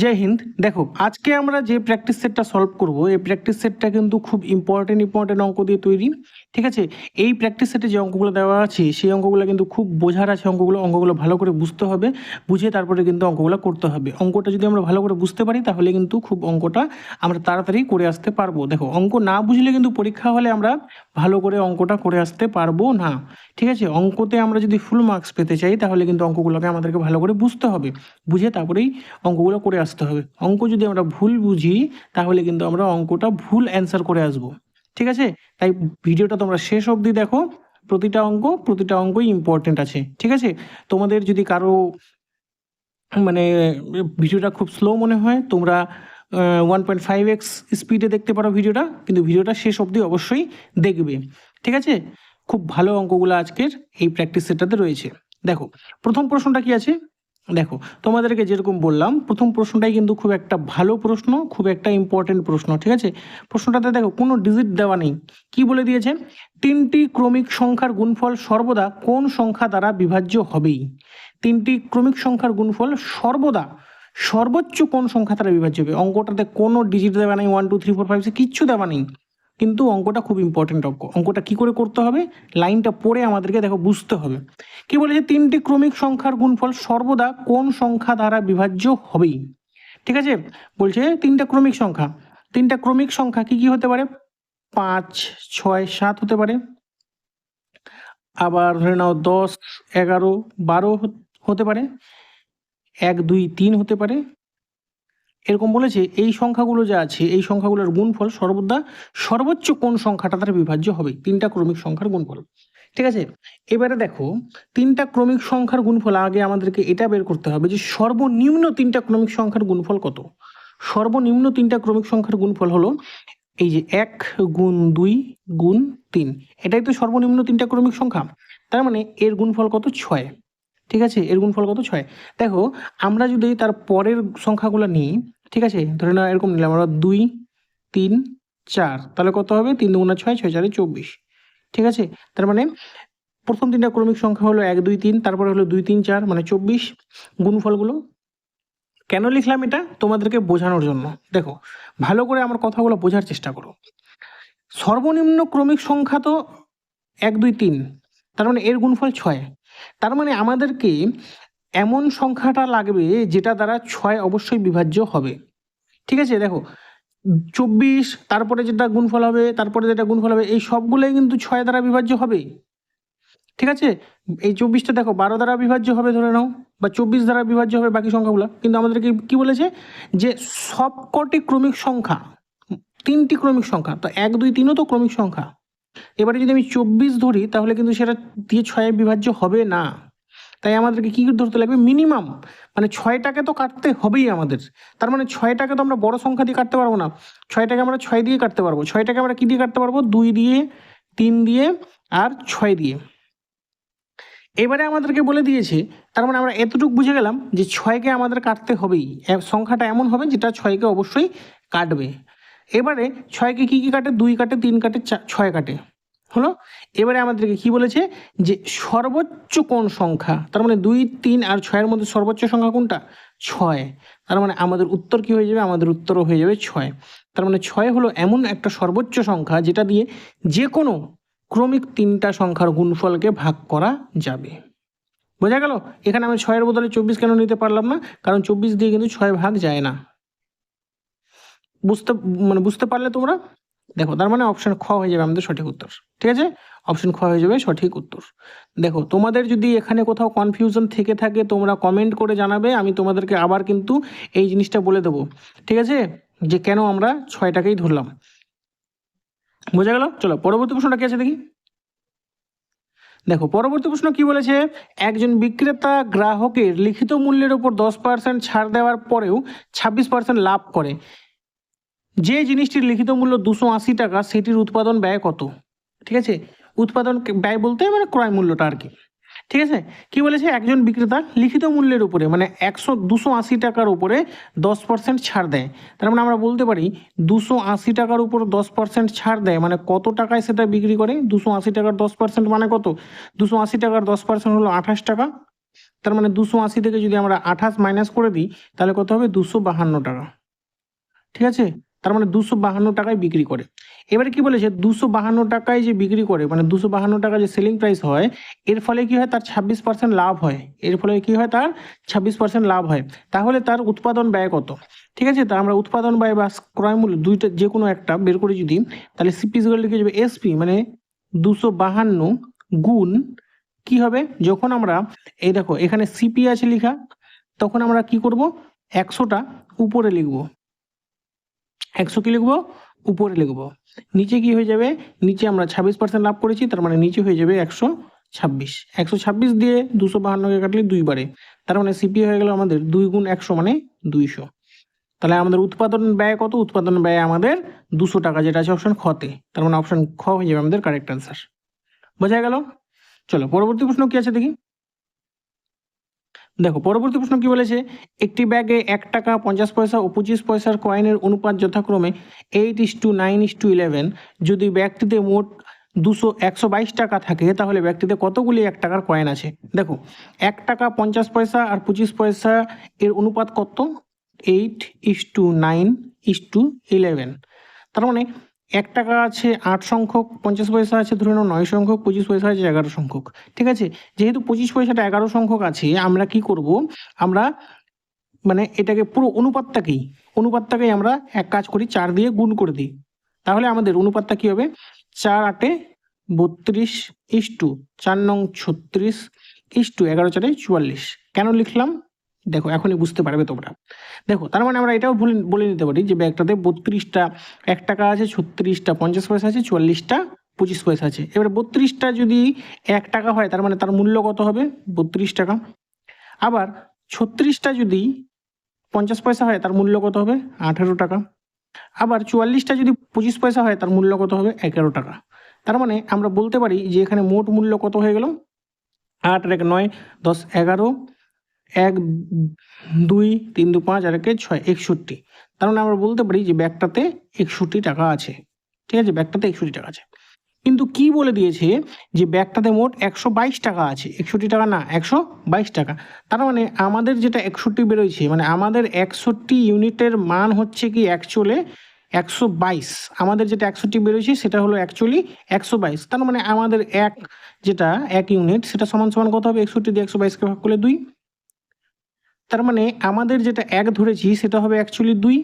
জয় হিন্দ। দেখো, আজকে আমরা যে প্র্যাকটিস সেটটা সলভ করব, এই প্র্যাকটিস সেটটা কিন্তু খুব ইম্পর্টেন্ট অঙ্ক দিয়ে তৈরি। ঠিক আছে, এই প্র্যাকটিস সেটে যে অঙ্কগুলো দেওয়া আছে সেই অঙ্কগুলো কিন্তু খুব বোঝার আছে। অঙ্কগুলো ভালো করে বুঝতে হবে, বুঝে তারপরে কিন্তু অঙ্কগুলো করতে হবে। অঙ্কটা যদি আমরা ভালো করে বুঝতে পারি তাহলে কিন্তু খুব অঙ্কটা আমরা তাড়াতাড়ি করে আসতে পারবো। দেখো, অঙ্ক না বুঝলে কিন্তু পরীক্ষা হলে আমরা ভালো করে অঙ্কটা করে আসতে পারবো না। ঠিক আছে, অঙ্কতে আমরা যদি ফুল মার্কস পেতে চাই তাহলে কিন্তু অঙ্কগুলোকে আমাদেরকে ভালো করে বুঝতে হবে, বুঝে তারপরেই অঙ্কগুলো করে আসতে হবে। অঙ্ক যদি আমরা ভুল বুঝি তাহলে কিন্তু আমরা অঙ্কটা ভুল অ্যান্সার করে আসব। ঠিক আছে, তাই ভিডিওটা তোমরা শেষ অবধি দেখো। প্রতিটা অঙ্কই ইম্পর্টেন্ট আছে। ঠিক আছে, তোমাদের যদি কারো মানে ভিডিওটা খুব স্লো মনে হয়, তোমরা 1.5x স্পিডে দেখতে পারো ভিডিওটা, কিন্তু ভিডিওটা শেষ অবধি অবশ্যই দেখবে। ঠিক আছে, খুব ভালো অঙ্কগুলো আজকের এই প্র্যাকটিস সেটটাতে রয়েছে। দেখো, প্রথম প্রশ্নটা কি আছে। দেখো, তোমাদেরকে যেরকম বললাম, প্রথম প্রশ্নটাই কিন্তু খুব একটা ভালো প্রশ্ন, খুব একটা ইম্পর্টেন্ট প্রশ্ন। ঠিক আছে, প্রশ্নটাতে দেখো কোনো ডিজিট দেওয়া নেই। কি বলে দিয়েছে? তিনটি ক্রমিক সংখ্যার গুণফল সর্বদা কোন সংখ্যা দ্বারা বিভাজ্য হবেই। তিনটি ক্রমিক সংখ্যার গুণফল সর্বদা সর্বোচ্চ কোন সংখ্যা দ্বারা বিভাজ্য হবে। অঙ্কটাতে কোনো ডিজিট দেওয়া নেই, 1 2 3 4 5 6 কিচ্ছু দেওয়া নেই, কিন্তু অঙ্কটা খুব ইম্পর্টেন্ট অঙ্ক। অঙ্কটা কি করে করতে হবে, লাইনটা পড়ে আমাদেরকে দেখো বুঝতে হবে। কি বলেছে? তিনটি ক্রমিক সংখ্যার গুণফল সর্বদা কোন সংখ্যা দ্বারা বিভাজ্য হবেই। ঠিক আছে, বলছে তিনটা ক্রমিক সংখ্যা। তিনটা ক্রমিক সংখ্যা কি কি হতে পারে? 5 6 7 হতে পারে, আবার ধরে নাও 10 11 12 হতে পারে, 1 2 3 হতে পারে। এরকম বলেছে এই সংখ্যাগুলো যা আছে, এই সংখ্যাগুলোর গুণফল সর্বদা সর্বোচ্চ কোন সংখ্যাটা দ্বারা বিভাজ্য হবে। তিনটা ক্রমিক সংখ্যার গুণফল। ঠিক আছে, এবারে দেখো, তিনটা ক্রমিক সংখ্যার গুণফল আগে আমাদেরকে এটা বের করতে হবে যে সর্বনিম্ন তিনটা ক্রমিক সংখ্যার গুণফল কত। সর্বনিম্ন তিনটা ক্রমিক সংখ্যার গুণফল হলো এই যে 1 গুণ 2 গুণ 3। এটাই তো সর্বনিম্ন তিনটা ক্রমিক সংখ্যা। তার মানে এর গুণফল কত? 6। ঠিক আছে, এর গুণফল কত? 6। দেখো, আমরা যদি তার পরের সংখ্যাগুলো নিই, ঠিক আছে, ধরে নাও এরকম নিলাম আমরা 2 3 4, তাহলে কত হবে? 3 2 6 6 4 24। ঠিক আছে, তার মানে প্রথম তিনটা ক্রমিক সংখ্যা হলো 1 2 3, তারপরে হলো 2 3 4 মানে 24। গুণফলগুলো কেন লিখলাম? এটা তোমাদেরকে বোঝানোর জন্য। দেখো, ভালো করে আমার কথাগুলো বোঝার চেষ্টা করো। সর্বনিম্ন ক্রমিক সংখ্যা তো 1 2 3, তার মানে এর গুণফল 6। তার মানে আমাদেরকে এমন সংখ্যাটা লাগবে যেটা দ্বারা 6 অবশ্যই বিভাজ্য হবে। ঠিক আছে, দেখো 24, তারপরে যেটা গুণফল হবে, তারপরে যেটা গুণফল হবে, এই সবগুলোই কিন্তু 6 দ্বারা বিভাজ্য হবে। ঠিক আছে, এই 24টা দেখো 12 দ্বারা বিভাজ্য হবে ধরে নাও, বা 24 দ্বারা বিভাজ্য হবে বাকি সংখ্যাগুলো। কিন্তু আমাদেরকে কি বলেছে? যে সবকটি ক্রমিক সংখ্যা, তিনটি ক্রমিক সংখ্যা, তো 1 2 3ও তো ক্রমিক সংখ্যা। এবারে যদি আমি 24 ধরি তাহলে কিন্তু সেটা দিয়ে 6 বিভাজ্য হবে না। তাই আমাদেরকে কী ধরতে লাগবে? মিনিমাম, মানে 6টাকে তো কাটতে হবেই আমাদের। তার মানে 6টাকে তো আমরা বড় সংখ্যা দিয়ে কাটতে পারবো না, 6টাকে আমরা 6 দিয়ে কাটতে পারবো। 6টাকে আমরা কী দিয়ে কাটতে পারবো? 2 দিয়ে, 3 দিয়ে আর 6 দিয়ে। এবারে আমাদেরকে বলে দিয়েছে, তার মানে আমরা এতটুকু বুঝে গেলাম যে 6কে আমাদের কাটতে হবেই। সংখ্যাটা এমন হবে যেটা 6কে অবশ্যই কাটবে। এবারে 6কে কী কী কাটে? 2 কাটে, 3 কাটে, 6 কাটে, হলো। এবারে আমাদেরকে কি বলেছে? যে সর্বোচ্চ কোন সংখ্যা, তার মানে 2 3 আর 6-এর মধ্যে সর্বোচ্চ সংখ্যা কোনটা? 6। তার মানে আমাদের উত্তর কি হয়ে যাবে? আমাদের উত্তরও হয়ে যাবে 6। তার মানে 6 হলো এমন একটা সর্বোচ্চ সংখ্যা যেটা দিয়ে যে কোনো ক্রমিক তিনটা সংখ্যার গুণফলকে ভাগ করা যাবে। বোঝা গেল? এখানে আমি 6-এর বদলে 24 কেন নিতে পারলাম না? কারণ 24 দিয়ে কিন্তু 6 ভাগ যায় না। বুঝতে পারলে তোমরা? দেখো, তার মানে অপশন খ হয়ে যাবে আমাদের সঠিক উত্তর। ঠিক আছে, অপশন খ হয়ে যাবে সঠিক উত্তর। দেখো, তোমাদের যদি এখানে কোথাও কনফিউশন থেকে থাকে তোমরা কমেন্ট করে জানাবে, আমি তোমাদেরকে আবার কিন্তু এই জিনিসটা বলে দেবো। ঠিক আছে, যে কেন আমরা 6টাকেই ধরলাম। বোঝা গেল? চলো পরবর্তী প্রশ্নটা কি আছে দেখি। দেখো, পরবর্তী প্রশ্ন কি বলেছে? একজন বিক্রেতা গ্রাহকের লিখিত মূল্যের উপর 10% ছাড় দেওয়ার পরেও 26% লাভ করে। যে জিনিসটির লিখিত মূল্য 280 টাকা, সেটির উৎপাদন ব্যয় কত? ঠিক আছে, উৎপাদন ব্যয় বলতে মানে ক্রয় মূল্যটা আর কি। ঠিক আছে, কি বলেছে? একজন বিক্রেতা লিখিত মূল্যের উপরে মানে 280 টাকার উপরে 10% ছাড় দেয়। তার মানে আমরা বলতে পারি 280 টাকার উপর 10% ছাড় দেয় মানে কত টাকায় সেটা বিক্রি করে? 280 টাকার 10% মানে কত? 280 টাকার 10% হলো 28 টাকা। তার মানে 280 থেকে যদি আমরা 28 মাইনাস করে দিই তাহলে কত হবে 252 টাকা। ঠিক আছে, তার মানে 252 টাকায় বিক্রি করে। এবারে কি বলেছে 252 টাকায় যে বিক্রি করে মানে 252 টাকা যে সেলিং প্রাইস হয়, এর ফলে কি হয় তার 26% লাভ হয়। এর ফলে কি হয় তার 26% লাভ হয়। তাহলে তার উৎপাদন ব্যয় কত? ঠিক আছে, তা আমরা উৎপাদন ব্যয় বা ক্রয় মূল্য দুইটা যে কোনো একটা বের করে যদি, তাহলে সিপি লিখে যাবে এসপি মানে 252 গুণ কি হবে, যখন আমরা এই দেখো এখানে সিপি আছে লেখা, তখন আমরা কি করব 100টা উপরে লিখবো, 100 কি লিখবো উপরে লিখবো, নিচে কি হয়ে যাবে, নিচে আমরা 26% লাভ করেছি তার মানে নিচে হয়ে যাবে 126। 126 দিয়ে 252কে কাটলে 2 বারে, তার মানে সিপি হয়ে গেল আমাদের 2 গুণ 100 মানে 200। তাহলে আমাদের উৎপাদন ব্যয় কত? উৎপাদন ব্যয় আমাদের 200 টাকা, যেটা আছে অপশন খতে, তার মানে অপশন খ হয়ে যাবে আমাদের কারেক্ট অ্যান্সার। বোঝা গেল? চলো পরবর্তী প্রশ্ন কি আছে দেখি। দেখো পরবর্তী প্রশ্ন কি বলেছে, একটি ব্যাগে 1 টাকা 50 পয়সা ও 25 পয়সার কয়েনের অনুপাত যথাক্রমে 8:9:11। যদি ব্যাগটিতে মোট 122 টাকা থাকে তাহলে ব্যাগটিতে কতগুলি 1 টাকার কয়েন আছে? দেখো 1 টাকা 50 পয়সা আর 25 পয়সা এর অনুপাত কত? 8:9:11। তার মানে 1 টাকা আছে 8 সংখ্যক, 50 পয়সা আছে ধরে নাও 9 সংখ্যক, 25 পয়সা আছে 11 সংখ্যক। ঠিক আছে, যেহেতু 25 পয়সাটা 11 সংখ্যক আছে, আমরা কি করব, আমরা মানে এটাকে পুরো অনুপাতটাকেই আমরা এক কাজ করি 4 দিয়ে গুণ করে দিই। তাহলে আমাদের অনুপাতটা কি হবে, 4 8 32 ইস্টু 4 নং 36 ইস্টু 11 4 44। কেন লিখলাম দেখো এখনই বুঝতে পারবে তোমরা। দেখো তার মানে আমরা এটাও বলে নিতে পারি যে ব্যাগটাতে 32টা 1 টাকা আছে, 36টা 50 পয়সা আছে, 44টা 25 পয়সা আছে। এবার 32টা যদি 1 টাকা হয় তার মানে তার মূল্য কত হবে 32 টাকা। আবার 36টা যদি 50 পয়সা হয় তার মূল্য কত হবে 18 টাকা। আবার 44টা যদি 25 পয়সা হয় তার মূল্য কত হবে 11 টাকা। তার মানে আমরা বলতে পারি যে এখানে মোট মূল্য কত হয়ে গেল 8 আর 1 9 10 11 1 2 3 2 5 আর 1 6 61। তার মানে আমরা বলতে পারি যে ব্যাগটাতে 61 টাকা আছে। ঠিক আছে, ব্যাগটাতে 61 টাকা আছে। কিন্তু কি বলে দিয়েছে যে ব্যাগটাতে মোট 122 টাকা আছে, 61 টাকা না 122 টাকা। তার মানে আমাদের যেটা 61 বেরোয়ছে মানে আমাদের 61 ইউনিটের মান হচ্ছে কি অ্যাকচুয়ালি 122। আমাদের যেটা 61 বেরোয়ছে সেটা হলো অ্যাকচুয়ালি 122। তার মানে আমাদের যেটা 1 ইউনিট সেটা সমান সমান কত হবে 61 দিয়ে 122কে ভাগ করলে 2। তার মানে আমাদের যেটা 1 ধরেছি সেটা হবে অ্যাকচুয়ালি 2,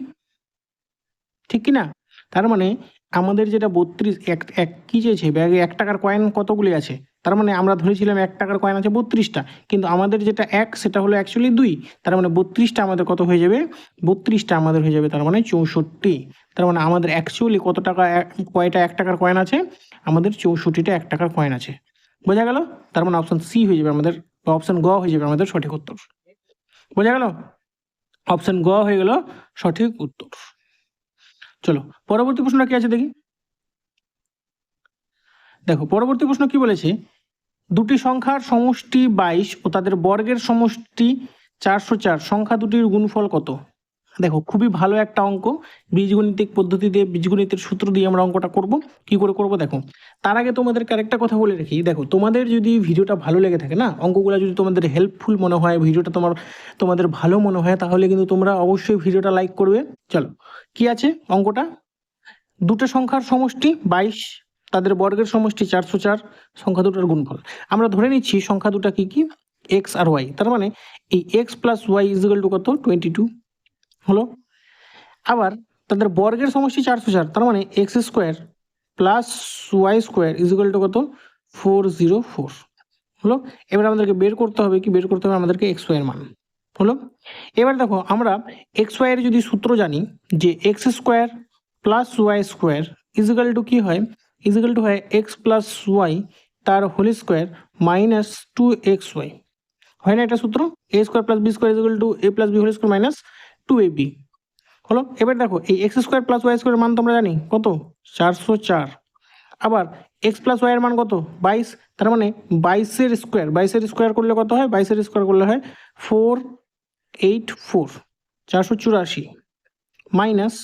ঠিক কি না? তার মানে আমাদের যেটা 32 এক কি চেয়েছে ব্যাগে 1 টাকার কয়েন কতগুলি আছে, তার মানে আমরা ধরেছিলাম 1 টাকার কয়েন আছে 32টা, কিন্তু আমাদের যেটা 1 সেটা হলো অ্যাকচুয়ালি 2। তার মানে 32টা আমাদের কত হয়ে যাবে 32টা আমাদের হয়ে যাবে তার মানে 64। তার মানে আমাদের অ্যাকচুয়ালি কত টাকা কয়টা 1 টাকার কয়েন আছে, আমাদের 64টা 1 টাকার কয়েন আছে। বোঝা গেল? তার মানে অপশন সি হয়ে যাবে আমাদের, অপশন গ হয়ে যাবে আমাদের সঠিক উত্তর। বোঝা গেল? অপশন গ হয়ে গেল সঠিক উত্তর। চলো পরবর্তী প্রশ্নটা কি আছে দেখি। দেখো পরবর্তী প্রশ্ন কি বলেছে, দুটি সংখ্যার সমষ্টি 22 ও তাদের বর্গের সমষ্টি 404, সংখ্যা দুটির গুণফল কত? দেখো খুবই ভালো একটা অঙ্ক, বীজগণিতিক পদ্ধতি দিয়ে বীজগণিতের সূত্র দিয়ে আমরা অঙ্কটা করব। কি করে করব দেখো, তার আগে তোমাদেরকে আরেকটা কথা বলে রাখি। দেখো তোমাদের যদি ভিডিওটা ভালো লেগে থাকে না, অঙ্কগুলো যদি তোমাদের হেল্পফুল মনে হয়, ভিডিওটা তোমাদের ভালো মনে হয়, তাহলে কিন্তু তোমরা অবশ্যই ভিডিওটা লাইক করবে। চলো কি আছে অঙ্কটা, দুটো সংখ্যার সমষ্টি 22, তাদের বর্গের সমষ্টি 404, সংখ্যা দুটোর গুণফল। আমরা ধরে নিচ্ছি সংখ্যা দুটো কি কি এক্স আর ওয়াই, তার মানে এই X plus Y is equal to কত 22 হলো। আবার তাদের বর্গের সমষ্টি 404, তার মানে X square plus Y square is equal to কত 404 হলো। এবার আমাদেরকে বের করতে হবে কি, বের করতে হবে আমাদেরকে এক্স ওয়াই এর মান হলো। এবার দেখো আমরা এক্স ওয়াই এর যদি সূত্র জানি যে x square plus Y square is equal to কী হয়, ইজিক্যাল টু হয় এক্স প্লাস ওয়াই তার হোল স্কোয়ার মাইনাস 2xy, হয় না এটা সূত্র, a square plus b square is equal to a plus b whole square minus 2ab হলো। এবার দেখো এই এক্স স্কোয়ার প্লাস ওয়াই স্কোয়ারের মান তোমরা জানি কত 404। আবার এক্স প্লাস ওয়াই এর মান কত 22, তার মানে 22-এর স্কোয়ার, 22-এর স্কোয়ার করলে কত হয়, 22-এর স্কোয়ার করলে হয় 484, 484 মাইনাস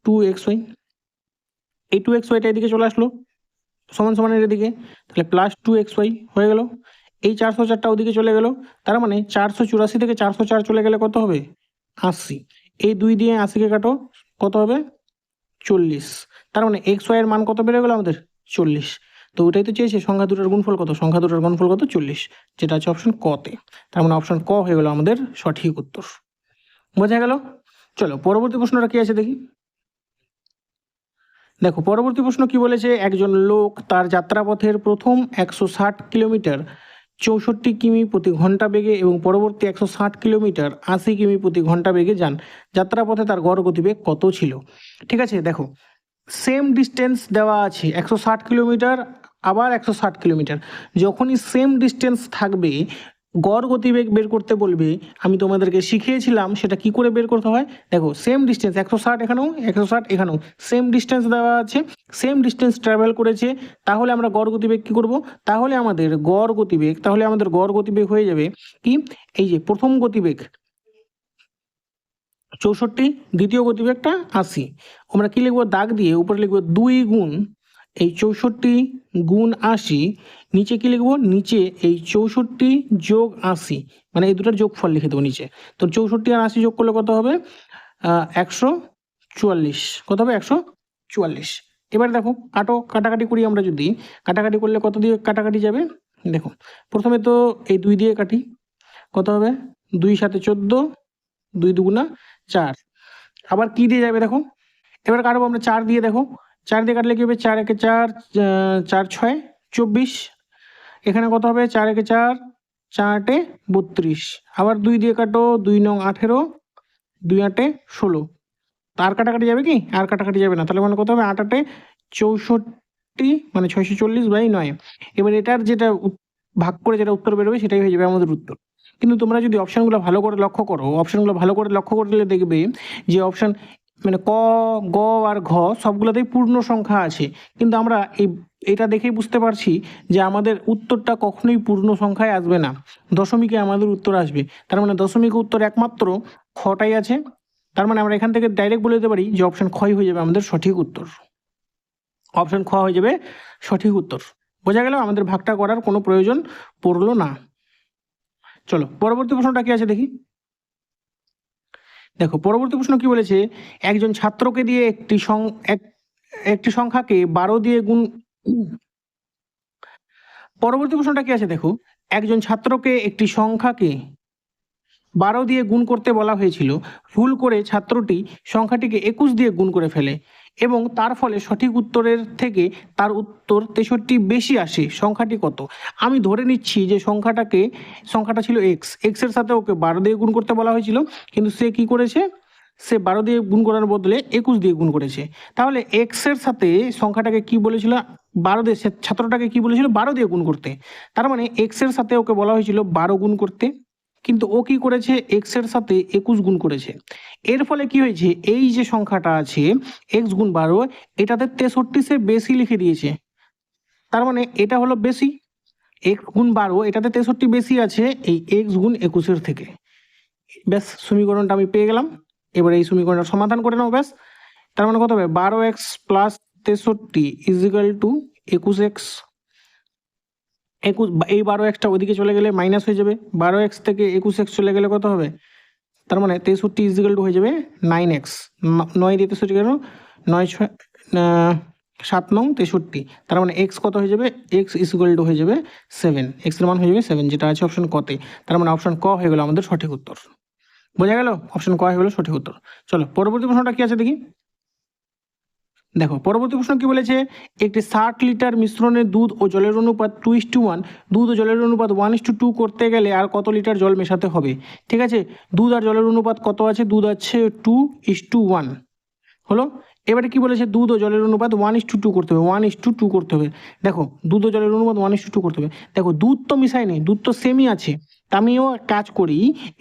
2xy, এই 2xyটা এদিকে চলে আসলো সমান সমানের এদিকে, তাহলে প্লাস 2xy হয়ে গেল। এই 404টা ওদিকে চলে গেল, তার মানে 484 থেকে 404 চলে গেলে কত হবে? 80। এই 2 দিয়ে 80কে কাটো, কত হবে? 40। তার মানে এক্স ওয়াই এর মান কত বেড়ে গেল আমাদের? 40। তো ওটাই তো চেয়েছে, সংখ্যা দুটোর গুণফল কত? সংখ্যা দুটোর গুণফল কত? 40, যেটা আছে অপশন কতে। তার মানে অপশন ক হয়ে গেল আমাদের সঠিক উত্তর। বোঝা গেল? চলো পরবর্তী প্রশ্নটা কি আছে দেখি। দেখো পরবর্তী প্রশ্ন কি বলেছে, একজন লোক তার যাত্রাপথের প্রথম 160 কিলোমিটার 64 কিমি প্রতি ঘন্টা বেগে এবং পরবর্তী 160 কিলোমিটার 80 কিমি প্রতি ঘন্টা বেগে যান। যাত্রাপথে তার গড় গতিবেগ কত ছিল? ঠিক আছে, দেখো সেম ডিস্টেন্স দেওয়া আছে 160 কিলোমিটার, আবার 160 কিলোমিটার। যখনই সেম ডিস্টেন্স থাকবে, গড় গতিবেগ বের করতে বলবে। আমি তোমাদেরকে শিখিয়েছিলাম সেটা কি করে বের করতে হয়। দেখো সেম ডিস্টেন্স 160 এখানেও, 160 এখানেও, সেম ডিস্টেন্স দেওয়া আছে, সেম ডিস্টেন্স ট্রাভেল করেছে, তাহলে আমরা গড় গতিবেগ কি করব? তাহলে আমাদের গড় গতিবেগ হয়ে যাবে কি, এই যে প্রথম গতিবেগ 64, দ্বিতীয় গতিবেগটা 80। আমরা কি লিখবো? দাগ দিয়ে উপরে লিখবো 2 গুণ এই 64 গুণ 80, নিচে কি লিখবো? নিচে এই 64 যোগ 80, মানে এই দুটোর যোগফল লিখে দেবো নিচে। তো 64 আর 80 যোগ করলে কত হবে? 144। কত হবে? 144। এবার দেখো কাটাকাটি করি আমরা, যদি কাটাকাটি করলে কত দিয়ে কাটাকাটি যাবে? দেখো প্রথমে তো এই 2 দিয়ে কাটি, কত হবে? 2 7 14, 2 দুগুণা 4। আবার কি দিয়ে যাবে দেখো, এবার কাটবো আমরা 4 দিয়ে। দেখো 4 দিয়ে কাটলে কি হবে? 4 একে 4, 4 6 24। এখানে কত হবে? 4 একে 4, 4 আটে 32। আবার 2 দিয়ে কাটো, 2 9 18, 2 আটে 16। আর কাটাকাটি যাবে কি? আর কাটাকাটি যাবে না, তাহলে মানে কত হবে? 8 আটে 64, মানে 640/9। এবার এটার যেটা ভাগ করে যেটা উত্তর বেরোবে সেটাই হয়ে যাবে আমাদের উত্তর। কিন্তু তোমরা যদি অপশানগুলো ভালো করে লক্ষ্য করলে দেখবে যে অপশান মানে ক, গ আর ঘ সবগুলোতেই পূর্ণ সংখ্যা আছে, কিন্তু আমরা এটা দেখেই বুঝতে পারছি যে আমাদের উত্তরটা কখনোই পূর্ণ সংখ্যায় আসবে না, দশমিকে আমাদের উত্তর আসবে। তার মানে দশমিকে উত্তর একমাত্র খটাই আছে। তার মানে আমরা এখান থেকে ডাইরেক্ট বলে দিতে পারি যে অপশন খ হয়ে যাবে আমাদের সঠিক উত্তর। অপশন খ হয়ে যাবে সঠিক উত্তর। বোঝা গেল? আমাদের ভাগটা করার কোনো প্রয়োজন পড়লো না। চলো পরবর্তী প্রশ্নটা কি আছে দেখি। দেখো পরবর্তী প্রশ্ন কি বলেছে, একজন ছাত্রকে দিয়ে একটি সংখ্যাকে 12 দিয়ে গুণ। পরবর্তী প্রশ্নটা কি আছে দেখো, একজন ছাত্রকে একটি সংখ্যাকে 12 দিয়ে গুণ করতে বলা হয়েছিল, ভুল করে ছাত্রটি সংখ্যাটিকে 21 দিয়ে গুণ করে ফেলে এবং তার ফলে সঠিক উত্তরের থেকে তার উত্তর 63 বেশি আসে। সংখ্যাটি কত? আমি ধরে নিচ্ছি যে সংখ্যাটা ছিল এক্স এর সাথে ওকে 12 দিয়ে গুণ করতে বলা হয়েছিল, কিন্তু সে কি করেছে? সে 12 দিয়ে গুণ করার বদলে 21 দিয়ে গুণ করেছে। তাহলে এক্স এর সাথে সংখ্যাটাকে কি বলেছিল? 12 দিয়ে, ছাত্রটাকে কি বলেছিল? 12 দিয়ে গুণ করতে। তার মানে এক্স এর সাথে ওকে বলা হয়েছিল 12 গুণ করতে, কিন্তু ও কি করেছে? এক্স এর সাথে 21 গুণ করেছে। এর ফলে কি হয়েছে? এই যে সংখ্যাটা আছে এক্স গুণ 12, এটাতে 63 সে বেশি লিখে দিয়েছে। তার মানে এটা হলো বেশি, এক্স গুণ 12 এটাতে 63 বেশি আছে এই এক্স গুণ 21 থেকে। ব্যাস, সমীকরণটা আমি পেয়ে গেলাম। এবার এই সমীকরণটা সমাধান করে নাও ব্যাস। তার মানে কত হবে? 12x plus 63 is equal two 21x। এই 12xটা ওদিকে চলে গেলে মাইনাস হয়ে যাবে, 12x থেকে 21x চলে গেলে কত হবে? তার মানে 63 ইজিক্যাল টু হয়ে যাবে 9x। 9 দিয়ে 63 কেন? 9 6 7 9 63। তার মানে এক্স কত হয়ে যাবে? এক্স ইজিক্যাল টু হয়ে যাবে 7। এক্স এর মান হয়ে যাবে 7, যেটা আছে অপশন কতে। তার মানে অপশন ক হয়ে গেল আমাদের সঠিক উত্তর। বোঝা গেল? অপশন ক হয়ে গেল সঠিক উত্তর। চলো পরবর্তী প্রশ্নটা কি আছে দেখি। দেখো পরবর্তী প্রশ্ন কি বলেছে, একটি 60 লিটার মিশ্রণে দুধ ও জলের অনুপাত 2:1, দুধ ও জলের অনুপাত 1:2 করতে গেলে আর কত লিটার জল মেশাতে হবে? ঠিক আছে, দুধ আর জলের অনুপাত কত আছে? দুধ আছে 2:1 হলো। এবারে কি বলেছে? দুধ ও জলের অনুপাত 1:2 করতে হবে, 1:2 করতে হবে। দেখো দুধ ও জলের অনুপাত 1:2 করতে হবে। দেখো দুধ তো মিশাইনি, দুধ তো সেমই আছে। আমিও কাজ করি,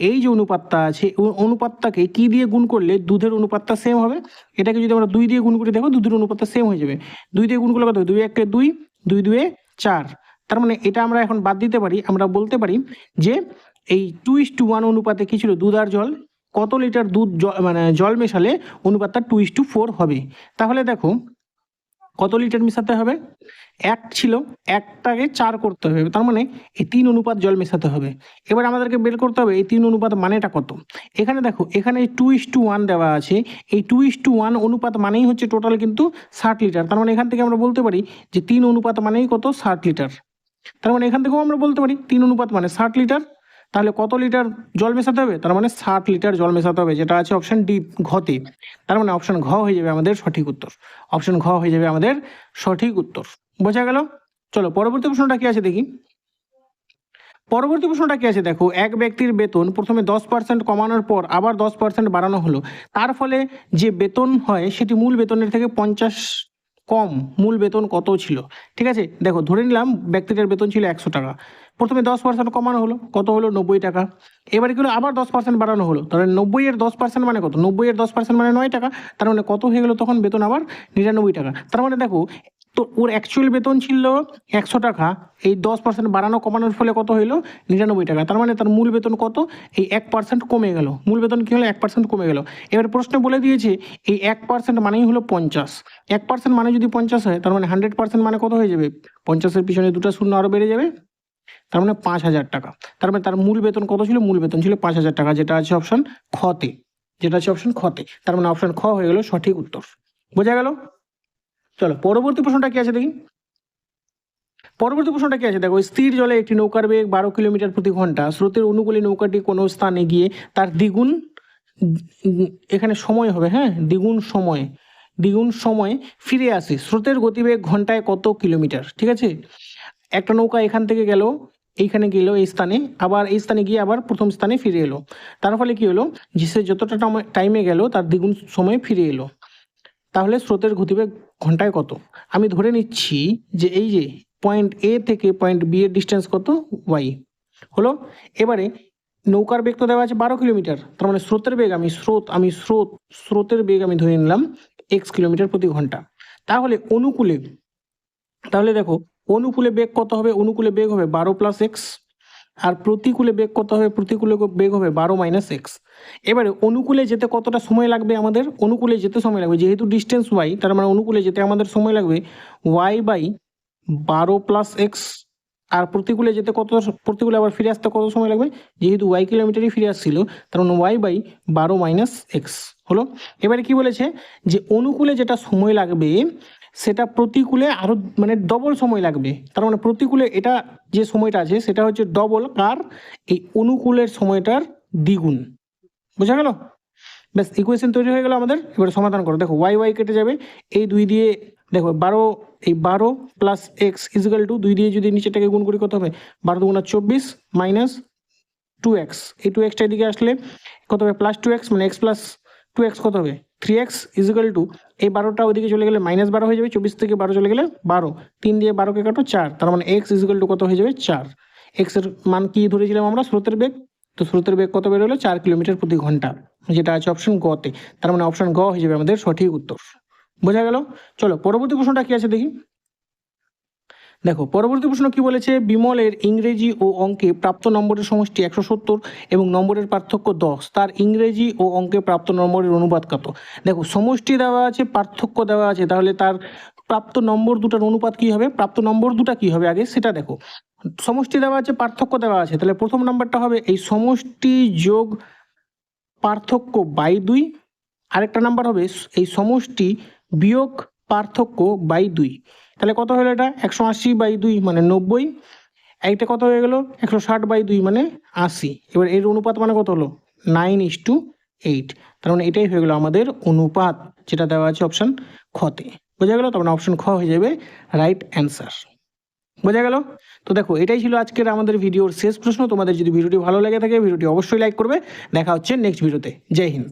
এই যে অনুপাতটা আছে অনুপাতটাকে কি দিয়ে গুণ করলে দুধের অনুপাতটা সেম হবে? এটাকে যদি আমরা 2 দিয়ে গুণ করি, দেখো দুধের অনুপাতটা সেম হয়ে যাবে। 2 দিয়ে গুণ করলে কত হবে? 2 1 2, 2 2 4। তার মানে এটা আমরা এখন বাদ দিতে পারি, আমরা বলতে পারি যে এই 2:1 অনুপাতে কি ছিল? দুধ আর জল। কত লিটার দুধ মানে জল মেশালে অনুপাতটা 2:4 হবে? তাহলে দেখো কত লিটার মেশাতে হবে? 1 ছিল, 1টাকে 4 করতে হবে, তার মানে এই 3 অনুপাত জল মেশাতে হবে। এবার আমাদেরকে বের করতে হবে এই 3 অনুপাত মানেটা কত। এখানে দেখো, এখানে 2:1 দেওয়া আছে, এই 2:1 অনুপাত মানেই হচ্ছে টোটাল কিন্তু 60 লিটার। তার মানে এখান থেকে আমরা বলতে পারি যে 3 অনুপাত মানেই কত? 60 লিটার। তার মানে এখান থেকেও আমরা বলতে পারি 3 অনুপাত মানে 60 লিটার। তাহলে কত লিটার জল মেশাতে হবে? তার মানে 60 লিটার জল মেশাতে হবে, যেটা আছে অপশন ডি, ঘতে। তার মানে অপশন ঘ হয়ে যাবে আমাদের সঠিক উত্তর। অপশন ঘ হয়ে যাবে আমাদের সঠিক উত্তর। বোঝা গেল? চলো পরবর্তী প্রশ্নটা কি আছে দেখি। পরবর্তী প্রশ্নটা কি আছে দেখো, এক ব্যক্তির বেতন প্রথমে 10% কমানোর পর আবার 10% বাড়ানো হলো, তার ফলে যে বেতন হয় সেটি মূল বেতনের থেকে 50 কম। মূল বেতন কত ছিল? ঠিক আছে, দেখো ধরে নিলাম ব্যক্তিটার বেতন ছিল 100 টাকা, প্রথমে 10% কমানো হলো, কত হলো? 90 টাকা। এবারে কি হলো? আবার 10% বাড়ানো হলো, তাহলে 90-এর 10% মানে কত? 90-এর 10% মানে 9 টাকা। তার মানে কত হয়ে গেলো তখন বেতন? আবার 99 টাকা। তার মানে দেখো, তো ওর অ্যাকচুয়াল বেতন ছিল 100 টাকা, এই 10% বাড়ানো কমানোর ফলে কত হইলো? 99 টাকা। তার মানে তার মূল বেতন কত? এই 1% কমে গেল। মূল বেতন কি হলো? 1% কমে গেল। এবার প্রশ্ন বলে দিয়েছে এই 1% মানেই হলো 50। 1% মানে যদি 50 হয়, তার মানে 100% মানে কত হয়ে যাবে? 50-এর পিছনে 2টা শূন্য আরও বেড়ে যাবে, তার মানে 5000 টাকা। তার মানে তার মূল বেতন কত ছিল? মূল বেতন ছিল 5000 টাকা, যেটা আছে অপশন খতে। যেটা আছে অপশন খতে। তার মানে অপশন খ হয়ে গেল সঠিক উত্তর। বোঝা গেল? চলো পরবর্তী প্রশ্নটা কি আছে দেখি। পরবর্তী প্রশ্নটা কি আছে দেখো, স্থির জলে একটি নৌকার বেগ 12 কিলোমিটার প্রতি ঘন্টা, স্রোতের অনুকূলে নৌকাটি কোনো স্থানে গিয়ে তার দ্বিগুণ, এখানে সময় হবে, হ্যাঁ, দ্বিগুণ সময় ফিরে আসে, স্রোতের গতিবেগ ঘন্টায় কত কিলোমিটার? ঠিক আছে, একটা নৌকা এখান থেকে গেল, এইখানে গেল এই স্থানে, আবার এই স্থানে গিয়ে আবার প্রথম স্থানে ফিরে এলো, তার ফলে কি হলো? যে সে যতটা টাইমে গেল তার দ্বিগুণ সময়ে ফিরে এলো, তাহলে স্রোতের গতিবেগ ঘন্টায় কত? আমি ধরে নিচ্ছি যে এই যে পয়েন্ট এ থেকে পয়েন্ট বি এর ডিস্টেন্স কত? ওয়াই হলো। এবারে নৌকার বেগ তো দেওয়া আছে 12 কিলোমিটার, তার মানে স্রোতের বেগ স্রোতের বেগ আমি ধরে নিলাম এক্স কিলোমিটার প্রতি ঘন্টা। তাহলে অনুকূলে, তাহলে দেখো অনুকূলে বেগ কত হবে? অনুকূলে বেগ হবে 12 প্লাস এক্স, আর প্রতিকূলে বেগ কত হবে? প্রতিকূলে বেগ হবে 12 মাইনাস এক্স। এবারে অনুকূলে যেতে কতটা সময় লাগবে আমাদের? অনুকূলে যেতে সময় লাগবে, যেহেতু ডিস্টেন্স ওয়াই, তার মানে অনুকূলে যেতে আমাদের সময় লাগবে ওয়াই বাই 12 প্লাস এক্স। আর প্রতিকূলে যেতে কত? প্রতিকূলে আবার ফিরে আসতে কত সময় লাগবে? যেহেতু ওয়াই কিলোমিটারই ফিরে আসছিল, তার মানে ওয়াই বাই 12 মাইনাস এক্স হলো। এবারে কি বলেছে? যে অনুকূলে যেটা সময় লাগবে সেটা প্রতিকূলে আরও মানে ডবল সময় লাগবে। তার মানে প্রতিকূলে এটা যে সময়টা আছে সেটা হচ্ছে ডবল, কার? এই অনুকূলের সময়টার দ্বিগুণ। বোঝা গেল? ব্যাস, ইকুয়েশন তৈরি হয়ে গেল আমাদের। এবারে সমাধান করো। দেখো ওয়াই ওয়াই কেটে যাবে, এই 2 দিয়ে দেখো 12, এই 12 প্লাস এক্স ইজিক্যাল টু 2 দিয়ে যদি নিচেটাকে গুণ করি কত হবে? 12 দুগুণা 24 মাইনাস 2x, এই 2xটা এদিকে আসলে কত হবে? প্লাস 2x, মানে এক্স প্লাস 2x কত হবে? 3x ইজিক্যাল টু এই 12টা ওইদিকে চলে গেলে মাইনাস 12 হয়ে যাবে, 24 থেকে 12 চলে গেলে 12, 3 দিয়ে 12কে কাটো 4, তার মানে x ইজিক্যাল টু কত হয়ে যাবে? 4। এক্সের মান কি ধরেছিলাম আমরা? স্রোতের বেগ। তো স্রোতের বেগ কত বের হলো? 4 কিলোমিটার প্রতি ঘন্টা, যেটা আছে অপশন গতে। তার মানে অপশন গ হয়ে যাবে আমাদের সঠিক উত্তর। বোঝা গেল? চলো পরবর্তী প্রশ্নটা কি আছে দেখি। দেখো পরবর্তী প্রশ্ন কি বলেছে, বিমলের ইংরেজি ও অঙ্কে প্রাপ্ত নম্বরের সমষ্টি 170 এবং নম্বরের পার্থক্য 10, তার ইংরেজি ও অঙ্কে প্রাপ্ত নম্বরের অনুপাত কত? দেখো সমষ্টি দেওয়া আছে, পার্থক্য দেওয়া আছে, তাহলে তার প্রাপ্ত নম্বর দুটার অনুপাত কি হবে? প্রাপ্ত নম্বর দুটা কি হবে আগে সেটা দেখো। সমষ্টি দেওয়া আছে, পার্থক্য দেওয়া আছে, তাহলে প্রথম নাম্বারটা হবে এই সমষ্টি যোগ পার্থক্য বাই 2, আরেকটা নাম্বার হবে এই সমষ্টি বিয়োগ পার্থক্য বাই 2। তাহলে কত হলো এটা? 180/2 মানে 90। এইটা কত হয়ে গেল? 160/2 মানে 80। এবার এর অনুপাত মানে কত হলো? 9:8। তার মানে এটাই হয়ে গেল আমাদের অনুপাত, যেটা দেওয়া আছে অপশন খতে। বোঝা গেল? তার মানে অপশন খ হয়ে যাবে রাইট অ্যান্সার। বোঝা গেল? তো দেখো এটাই ছিল আজকের আমাদের ভিডিওর শেষ প্রশ্ন। তোমাদের যদি ভিডিওটি ভালো লেগে থাকে ভিডিওটি অবশ্যই লাইক করবে। দেখা হচ্ছে নেক্সট ভিডিওতে। জয় হিন্দ।